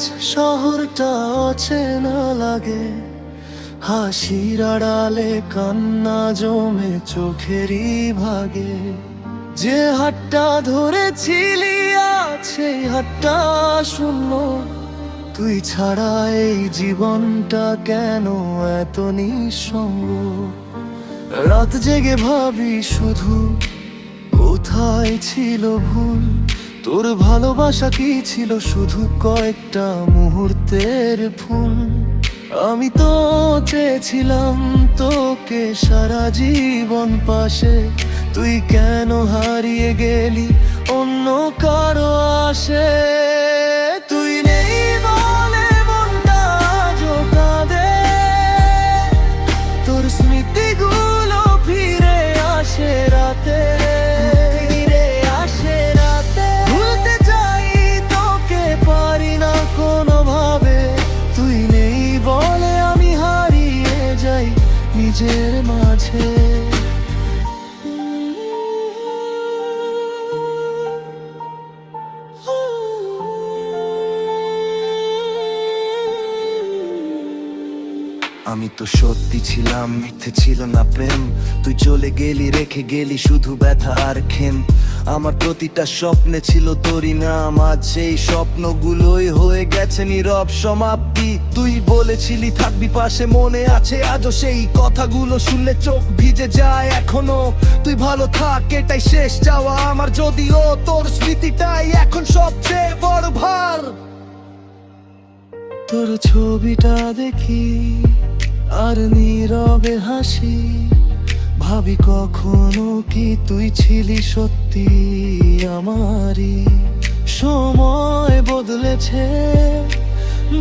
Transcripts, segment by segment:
আজ শহরটা অচেনা লাগে, হাসির আড়ালে কান্না জমে চোখেরই ভাগে। যে হাতটা ধরেছিলি আজ সেই হাতটা শূন্য, তুই ছাড়া এই জীবনটা কেন এত নিঃসঙ্গ। রাত জেগে ভাবি শুধু কোথায় ছিল ভুল, তোর ভালোবাসা কি ছিল শুধু কয়েকটা মুহূর্তের ফুল। আমি তো চেয়েছিলাম তোকে সারা জীবন পাশে, তুই কেন হারিয়ে গেলি অন্য কারো আসে। তুই নেই বলে মনটা আজও কাঁদে, তোর স্মৃতিগুলো ফিরে আসে রাতে। ভুলতে চাই তোকে পারি না কোনোভাবে, তুই নেই বলে আমি হারিয়ে যাই নিজের মাঝে। আমি তো সত্যি ছিলাম, মিথ্যে ছিল না প্রেম। তুই চলে গেলি, রেখে গেলি শুধু ব্যথা আর ক্ষেম। আমার প্রতিটা স্বপ্নে ছিল তোরই নাম, আজ সেই স্বপ্নগুলোই হয়ে গেছে নীরব সমাপ্তি। তুই বলেছিলি থাকবি পাশে, মনে আছে আজও সেই কথাগুলো শুনলে চোখ ভিজে যায় এখনো। তুই ভালো থাক এটাই শেষ চাওয়া আমার, যদিও তোর স্মৃতিটাই এখন সবচেয়ে বড় ভার। তোর ছবিটা দেখি আর নীরবে হাসি, ভাবি কখনো কি তুই ছিলি সত্যি আমারই। সময় বদলেছে,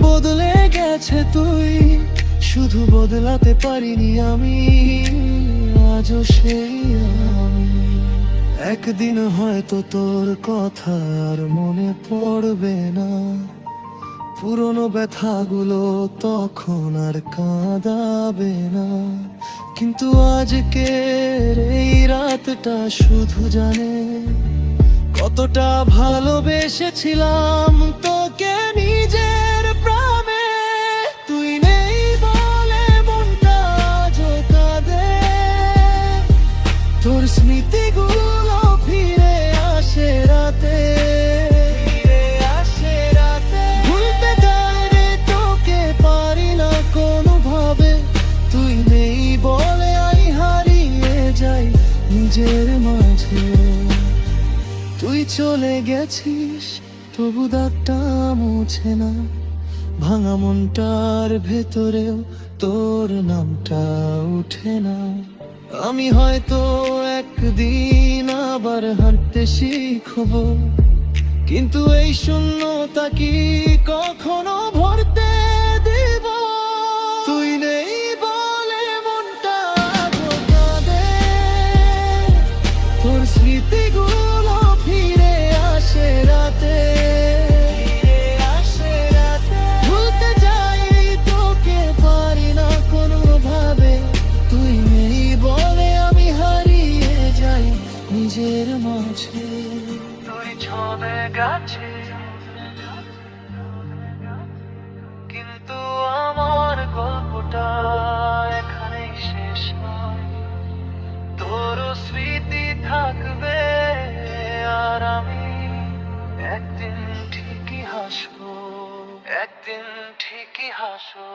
বদলে গেছে তুই, শুধু বদলাতে পারিনি আমি আজও সেই আমি। একদিন হয়তো তোর কথা আর মনে পড়বে না, পুরনো ব্যথাগুলো তখন আর কাঁদাবে না। কিন্তু আজকের এই রাতটা শুধু জানে কতটা ভালোবেসেছিলাম তোকে নিজের প্রাণে। তুই নেই বলে মনটা আজও কাঁদে, তোর স্মৃতিগুলো ফিরে আসে রাতে। নিজের মাঝে তুই চলে গেছিস, তবু দাগটা মুছে না। ভাঙা মনটার ভেতরেও তোর নামটা উঠে না। আমি হয়তো একদিন আবার হাঁটতে শিখবো, কিন্তু এই শূন্যতা কি কখনো ভরতে দেব? তুই নেই বলে মনটা আজও কাঁদে, তোর স্মৃতিগুলো ফিরে আসে রাতে। ভুলতে যাই তোকে পারি না কোনোভাবে, তুই নেই বলে আমি হারিয়ে যাই নিজের মাঝে। তুই চলে গেছিস কিন্তু আমার গল্পটা এখানেই শেষ নয়। তোর স্মৃতি থাকবে আর আমি একদিন ঠিকই হাসবো, একদিন ঠিকই হাসবো।